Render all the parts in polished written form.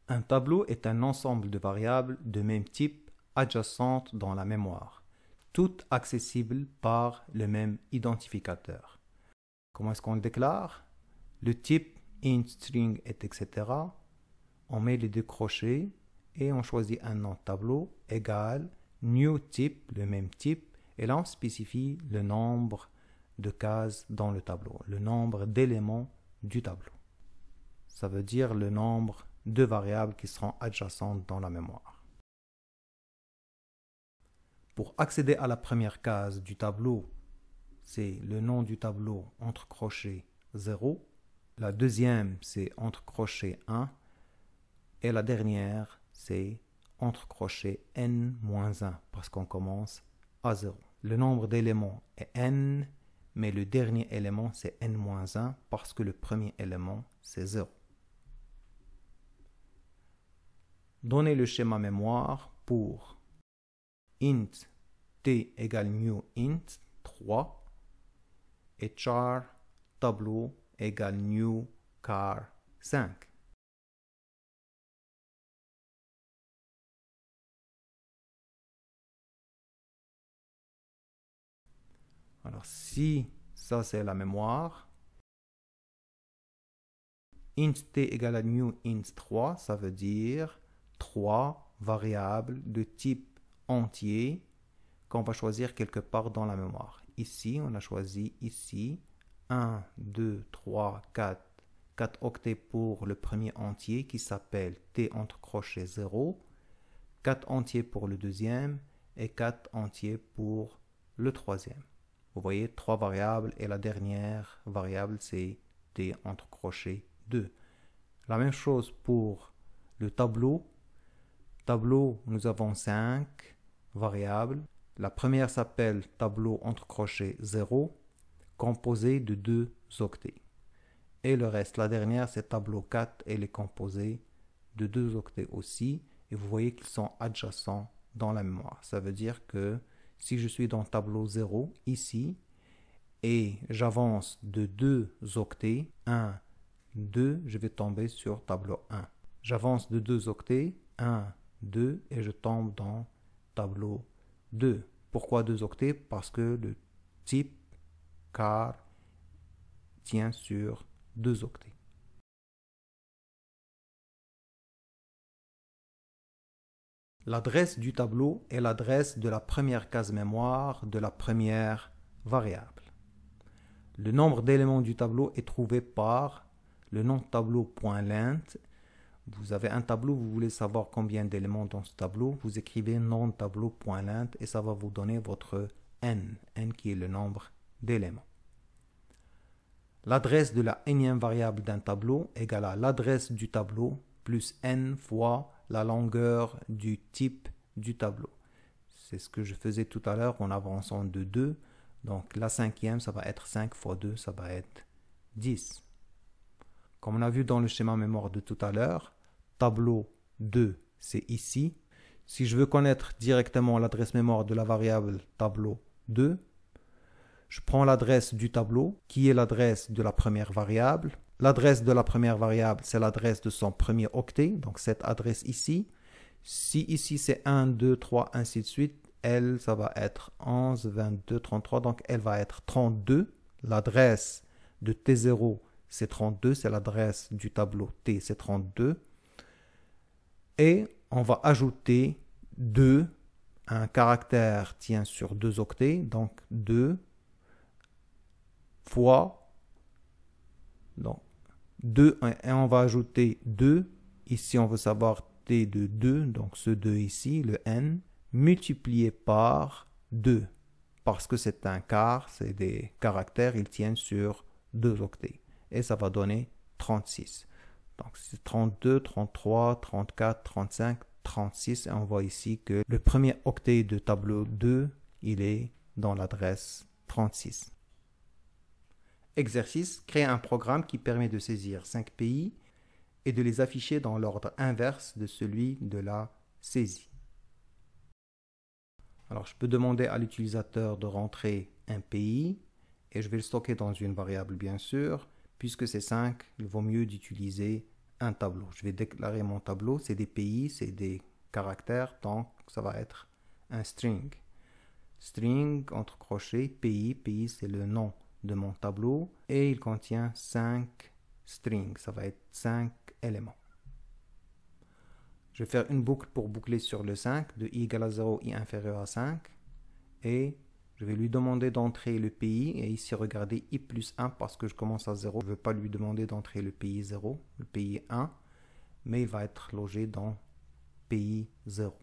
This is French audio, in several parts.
Un tableau est un ensemble de variables de même type adjacentes dans la mémoire, toutes accessibles par le même identificateur. Comment est-ce qu'on le déclare? Le type int, string, etc. On met les deux crochets et on choisit un nom de tableau égal new type, le même type, et là on spécifie le nombre de cases dans le tableau, le nombre d'éléments du tableau. Ça veut dire le nombre de variables qui seront adjacentes dans la mémoire. Pour accéder à la première case du tableau, c'est le nom du tableau entre crochets 0. La deuxième, c'est entre crochets 1. Et la dernière, c'est entre crochets n-1, parce qu'on commence à 0. Le nombre d'éléments est n, mais le dernier élément, c'est n-1, parce que le premier élément, c'est 0. Donnez le schéma mémoire pour int t égale new int 3 et char tableau égale new car 5. Alors si ça c'est la mémoire, int t égale à new int 3, ça veut dire 3 variables de type entier qu'on va choisir quelque part dans la mémoire. Ici, on a choisi ici 1, 2, 3, 4, 4 octets pour le premier entier qui s'appelle t entre crochets 0, 4 entiers pour le deuxième et 4 entiers pour le troisième. Vous voyez, 3 variables et la dernière variable c'est t entre crochets 2. La même chose pour le tableau. Tableau, nous avons 5 variables. La première s'appelle tableau entre crochets 0, composé de 2 octets. Et le reste, la dernière, c'est tableau 4, elle est composée de 2 octets aussi. Et vous voyez qu'ils sont adjacents dans la mémoire. Ça veut dire que si je suis dans tableau 0, ici, et j'avance de 2 octets, 1, 2, je vais tomber sur tableau 1. J'avance de 2 octets, 1, 2, et je tombe dans tableau 2. Pourquoi 2 octets? Parce que le type car tient sur 2 octets. L'adresse du tableau est l'adresse de la première case mémoire de la première variable. Le nombre d'éléments du tableau est trouvé par le nom de tableau.length. Vous avez un tableau, vous voulez savoir combien d'éléments dans ce tableau, vous écrivez nom de tableau.length et ça va vous donner votre n qui est le nombre d'éléments. L'adresse de la nème variable d'un tableau égale à l'adresse du tableau plus n fois la longueur du type du tableau. C'est ce que je faisais tout à l'heure en avançant de 2. Donc la cinquième, ça va être 5 fois 2, ça va être 10. Comme on a vu dans le schéma mémoire de tout à l'heure, tableau 2, c'est ici. Si je veux connaître directement l'adresse mémoire de la variable tableau 2, je prends l'adresse du tableau, qui est l'adresse de la première variable. L'adresse de la première variable, c'est l'adresse de son premier octet, donc cette adresse ici. Si ici c'est 1, 2, 3, ainsi de suite, elle, ça va être 11, 22, 33, donc elle va être 32. L'adresse de T0, c'est 32, c'est l'adresse du tableau T, c'est 32. Et on va ajouter 2, un caractère tient sur 2 octets, donc 2 fois, donc 2, et on va ajouter 2, ici on veut savoir T de 2, donc ce 2 ici, le n, multiplié par 2, parce que c'est un quart, c'est des caractères, ils tiennent sur 2 octets, et ça va donner 36. Donc c'est 32, 33, 34, 35, 36, et on voit ici que le premier octet de tableau 2, il est dans l'adresse 36. Exercice, créer un programme qui permet de saisir 5 pays et de les afficher dans l'ordre inverse de celui de la saisie. Alors, je peux demander à l'utilisateur de rentrer un pays et je vais le stocker dans une variable, bien sûr. Puisque c'est 5, il vaut mieux d'utiliser un tableau. Je vais déclarer mon tableau, c'est des pays, c'est des caractères, donc ça va être un string. String entre crochets, pays c'est le nom de mon tableau et il contient 5 strings, ça va être 5 éléments. Je vais faire une boucle pour boucler sur le 5, de i égale à 0, i inférieur à 5 et je vais lui demander d'entrer le pays et ici regardez i plus 1 parce que je commence à 0, je ne veux pas lui demander d'entrer le pays 0, le pays 1, mais il va être logé dans pays 0.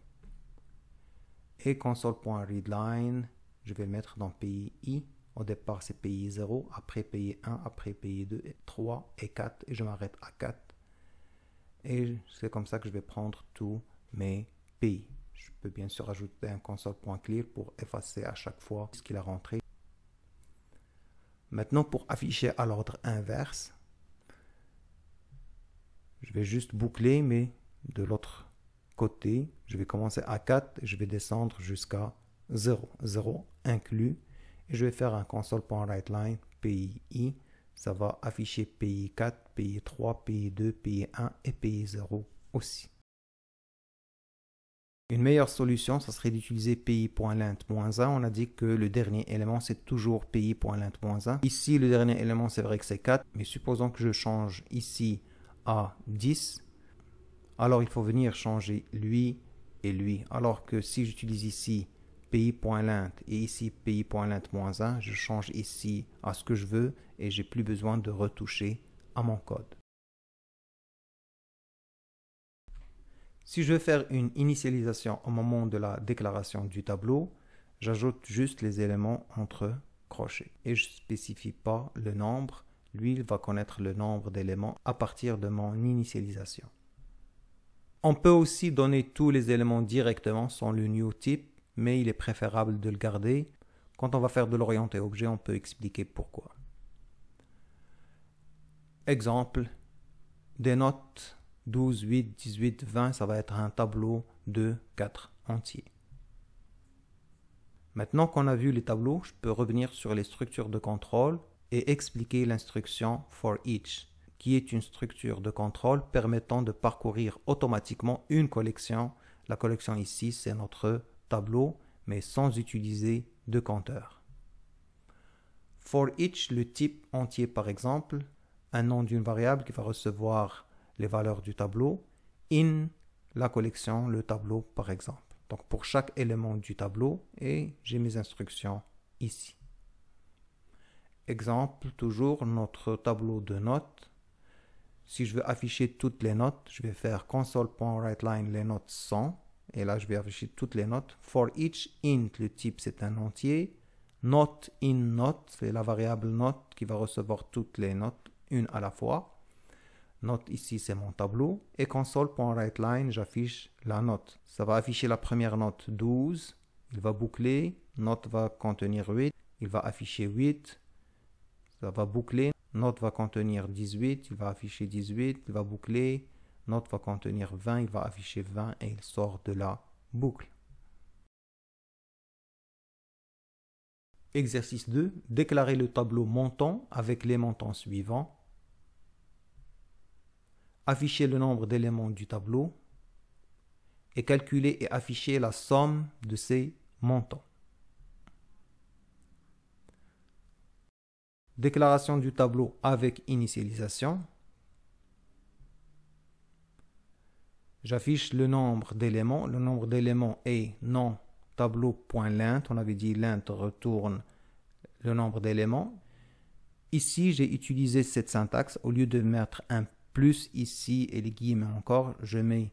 Et console.readline, je vais le mettre dans pays i. Au départ, c'est pays 0, après pays 1, après pays 2, 3 et 4. Et je m'arrête à 4. Et c'est comme ça que je vais prendre tous mes pays. Je peux bien sûr ajouter un console.clear pour effacer à chaque fois ce qu'il a rentré. Maintenant, pour afficher à l'ordre inverse, je vais juste boucler, mais de l'autre côté, je vais commencer à 4 et je vais descendre jusqu'à 0. 0 inclus. Et je vais faire un console.writeLine pays i. Ça va afficher pays 4, pays 3, pays 2, pays 1 et pays 0 aussi. Une meilleure solution, ça serait d'utiliser pays.lint-1. On a dit que le dernier élément, c'est toujours pays.lint-1. Ici, le dernier élément, c'est vrai que c'est 4. Mais supposons que je change ici à 10. Alors, il faut venir changer lui et lui. Alors que si j'utilise ici pays.lint et ici pays.lint-1, je change ici à ce que je veux et j'ai plus besoin de retoucher à mon code. Si je veux faire une initialisation au moment de la déclaration du tableau, j'ajoute juste les éléments entre crochets et je ne spécifie pas le nombre. Lui, il va connaître le nombre d'éléments à partir de mon initialisation. On peut aussi donner tous les éléments directement sans le new type, mais il est préférable de le garder. Quand on va faire de l'orienté objet, on peut expliquer pourquoi. Exemple, des notes 12, 8, 18, 20, ça va être un tableau de 4 entiers. Maintenant qu'on a vu les tableaux, je peux revenir sur les structures de contrôle et expliquer l'instruction for each, qui est une structure de contrôle permettant de parcourir automatiquement une collection. La collection ici, c'est notre tableau, mais sans utiliser de compteur. For each, le type entier par exemple, un nom d'une variable qui va recevoir les valeurs du tableau, in la collection, le tableau par exemple. Donc pour chaque élément du tableau, et j'ai mes instructions ici. Exemple, toujours notre tableau de notes. Si je veux afficher toutes les notes, je vais faire console.writeLine les notes 100. Et là, je vais afficher toutes les notes. For each int, le type, c'est un entier. Note in note, c'est la variable note qui va recevoir toutes les notes, une à la fois. Note ici, c'est mon tableau. Et console.writeLine, j'affiche la note. Ça va afficher la première note 12. Il va boucler. Note va contenir 8. Il va afficher 8. Ça va boucler. Note va contenir 18. Il va afficher 18. Il va boucler. Note va contenir 20. Il va afficher 20 et il sort de la boucle. Exercice 2. Déclarer le tableau montant avec les montants suivants. Afficher le nombre d'éléments du tableau et calculer et afficher la somme de ces montants. Déclaration du tableau avec initialisation. J'affiche le nombre d'éléments. Le nombre d'éléments est non tableau.lint. On avait dit lint retourne le nombre d'éléments. Ici, j'ai utilisé cette syntaxe. Au lieu de mettre un plus ici et les guillemets encore, je mets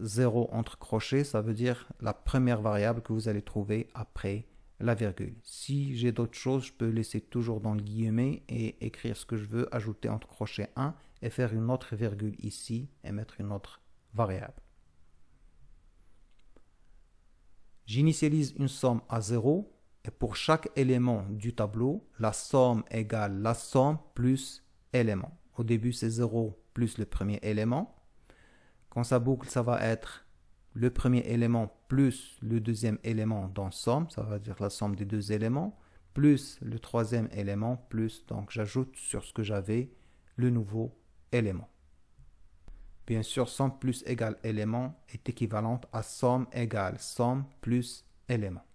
0 entre crochets. Ça veut dire la première variable que vous allez trouver après la virgule. Si j'ai d'autres choses, je peux laisser toujours dans le guillemet et écrire ce que je veux, ajouter entre crochets 1 et faire une autre virgule ici et mettre une autre variable. J'initialise une somme à 0 et pour chaque élément du tableau, la somme égale la somme plus élément. Au début, c'est 0 plus le premier élément. Quand ça boucle, ça va être le premier élément plus le deuxième élément dans somme, ça va dire la somme des deux éléments, plus le troisième élément, plus, donc j'ajoute sur ce que j'avais le nouveau élément. Bien sûr, somme plus égale élément est équivalente à somme égale somme plus élément.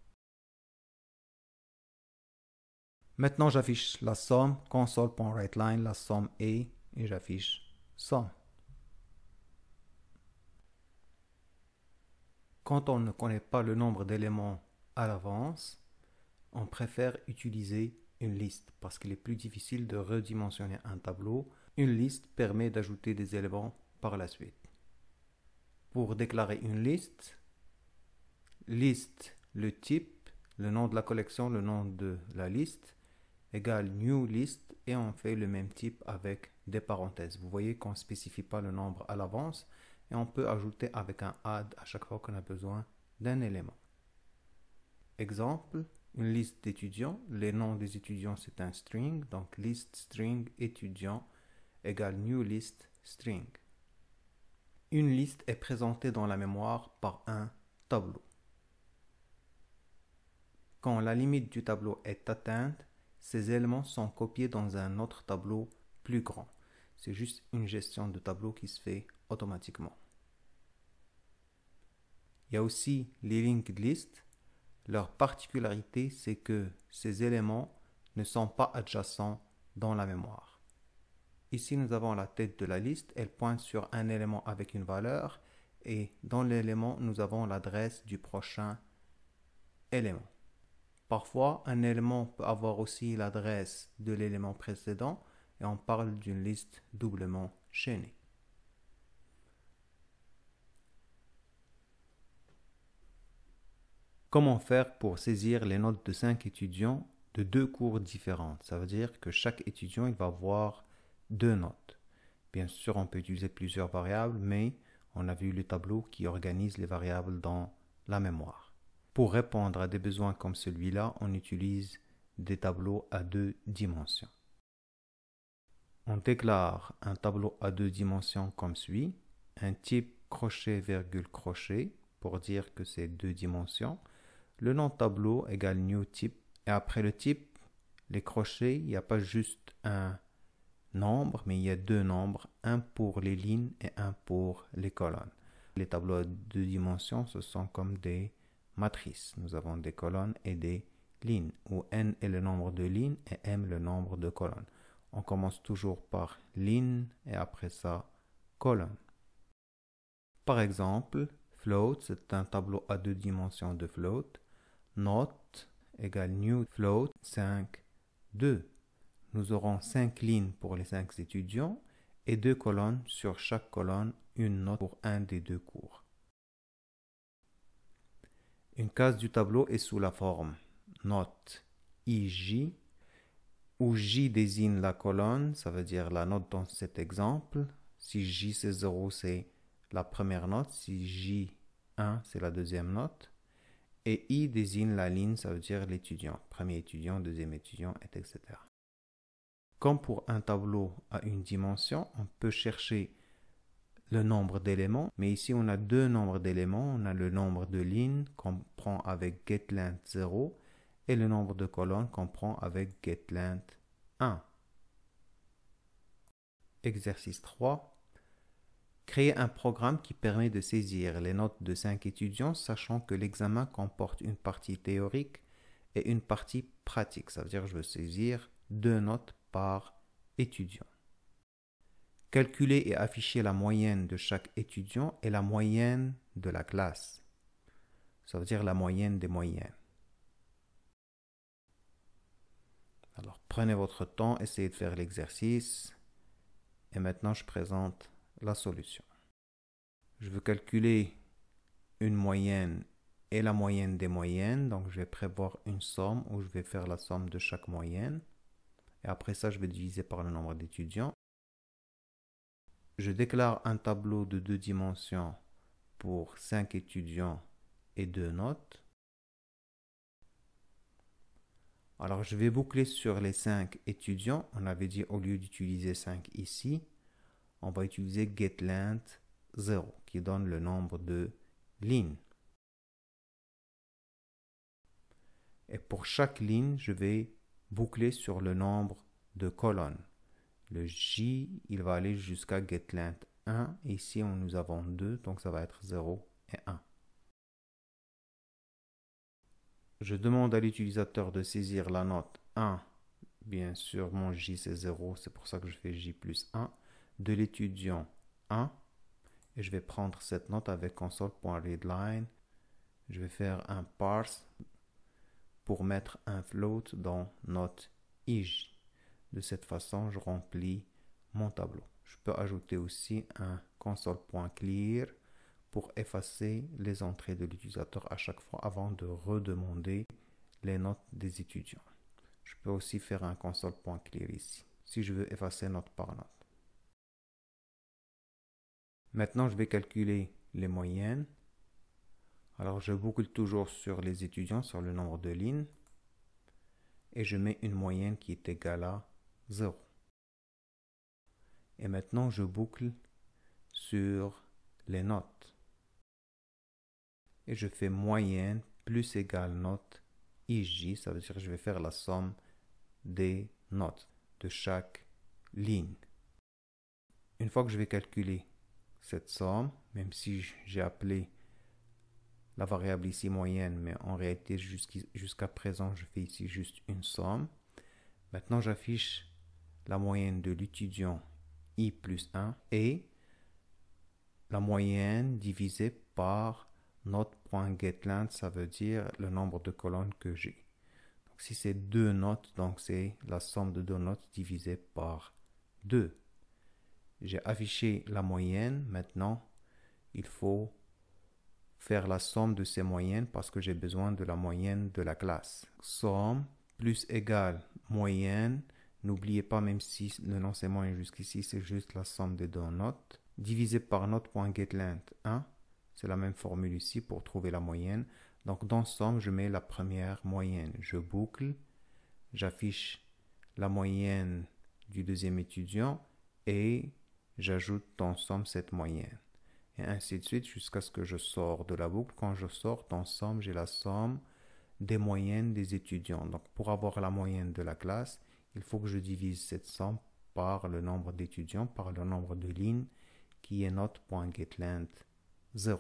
Maintenant, j'affiche la somme, console.writeLine, la somme est, et j'affiche somme. Quand on ne connaît pas le nombre d'éléments à l'avance, on préfère utiliser une liste parce qu'il est plus difficile de redimensionner un tableau. Une liste permet d'ajouter des éléments par la suite. Pour déclarer une liste, liste, le type, le nom de la collection, le nom de la liste, égale new list et on fait le même type avec des parenthèses. Vous voyez qu'on ne spécifie pas le nombre à l'avance et on peut ajouter avec un add à chaque fois qu'on a besoin d'un élément. Exemple, une liste d'étudiants. Les noms des étudiants c'est un string, donc list string étudiant égale new list string. Une liste est présentée dans la mémoire par un tableau. Quand la limite du tableau est atteinte, ces éléments sont copiés dans un autre tableau plus grand. C'est juste une gestion de tableau qui se fait automatiquement. Il y a aussi les linked lists. Leur particularité, c'est que ces éléments ne sont pas adjacents dans la mémoire. Ici, nous avons la tête de la liste. Elle pointe sur un élément avec une valeur. Et dans l'élément, nous avons l'adresse du prochain élément. Parfois, un élément peut avoir aussi l'adresse de l'élément précédent. Et on parle d'une liste doublement chaînée. Comment faire pour saisir les notes de 5 étudiants de 2 cours différents? Ça veut dire que chaque étudiant il va avoir 2 notes. Bien sûr, on peut utiliser plusieurs variables, mais on a vu le tableau qui organise les variables dans la mémoire. Pour répondre à des besoins comme celui-là, on utilise des tableaux à 2 dimensions. On déclare un tableau à 2 dimensions comme suit. Un type crochet, virgule, crochet, pour dire que c'est 2 dimensions. Le nom tableau égale new type. Et après le type, les crochets, il n'y a pas juste un nombre, mais il y a 2 nombres, un pour les lignes et un pour les colonnes. Les tableaux à 2 dimensions, ce sont comme des matrices. Nous avons des colonnes et des lignes, où n est le nombre de lignes et m le nombre de colonnes. On commence toujours par ligne et après ça, colonne. Par exemple, float, c'est un tableau à 2 dimensions de float. Note égale new float 5, 2. Nous aurons 5 lignes pour les 5 étudiants et 2 colonnes, sur chaque colonne une note pour un des 2 cours. Une case du tableau est sous la forme note IJ, où J désigne la colonne, ça veut dire la note dans cet exemple. Si J c'est 0, c'est la première note. Si J1, c'est la deuxième note. Et I désigne la ligne, ça veut dire l'étudiant. Premier étudiant, deuxième étudiant, etc. Comme pour un tableau à une dimension, on peut chercher le nombre d'éléments. Mais ici, on a 2 nombres d'éléments. On a le nombre de lignes qu'on prend avec getLength 0 et le nombre de colonnes qu'on prend avec getLength 1. Exercice 3. Créer un programme qui permet de saisir les notes de 5 étudiants, sachant que l'examen comporte une partie théorique et une partie pratique. Ça veut dire que je veux saisir 2 notes par étudiant. Calculer et afficher la moyenne de chaque étudiant et la moyenne de la classe. Ça veut dire la moyenne des moyennes. Alors, prenez votre temps, essayez de faire l'exercice. Et maintenant, je présente la solution. Je veux calculer une moyenne et la moyenne des moyennes. Donc, je vais prévoir une somme où je vais faire la somme de chaque moyenne. Et après ça, je vais diviser par le nombre d'étudiants. Je déclare un tableau de 2 dimensions pour 5 étudiants et 2 notes. Alors, je vais boucler sur les 5 étudiants. On avait dit au lieu d'utiliser 5 ici, on va utiliser getLength 0 qui donne le nombre de lignes. Et pour chaque ligne, je vais boucler sur le nombre de colonnes. Le J, il va aller jusqu'à getLength 1. Et ici, nous avons 2, donc ça va être 0 et 1. Je demande à l'utilisateur de saisir la note 1. Bien sûr, mon J c'est 0, c'est pour ça que je fais J plus 1. De l'étudiant 1. Et je vais prendre cette note avec console.readline. Je vais faire un parse pour mettre un float dans note IJ. De cette façon, je remplis mon tableau. Je peux ajouter aussi un console.clear pour effacer les entrées de l'utilisateur à chaque fois avant de redemander les notes des étudiants. Je peux aussi faire un console.clear ici, si je veux effacer note par note. Maintenant, je vais calculer les moyennes. Alors, je boucle toujours sur les étudiants, sur le nombre de lignes. Et je mets une moyenne qui est égale à 0. Et maintenant, je boucle sur les notes. Et je fais moyenne plus égale note IJ. Ça veut dire que je vais faire la somme des notes de chaque ligne. Une fois que je vais calculer cette somme, même si j'ai appelé la variable ici moyenne, mais en réalité jusqu'à présent je fais ici juste une somme. Maintenant j'affiche la moyenne de l'étudiant I plus 1 et la moyenne divisée par note.getLength, ça veut dire le nombre de colonnes que j'ai. Donc si c'est 2 notes, donc c'est la somme de 2 notes divisée par 2. J'ai affiché la moyenne. Maintenant, il faut faire la somme de ces moyennes parce que j'ai besoin de la moyenne de la classe. Somme plus égale moyenne. N'oubliez pas, même si le l'enseignement est jusqu'ici, c'est juste la somme des 2 notes. Divisé par note.getLength 1. C'est la même formule ici pour trouver la moyenne. Donc dans somme, je mets la première moyenne. Je boucle. J'affiche la moyenne du deuxième étudiant et j'ajoute dans somme cette moyenne. Et ainsi de suite jusqu'à ce que je sors de la boucle. Quand je sors dans somme, j'ai la somme des moyennes des étudiants. Donc pour avoir la moyenne de la classe, il faut que je divise cette somme par le nombre d'étudiants, par le nombre de lignes qui est note.getLength 0.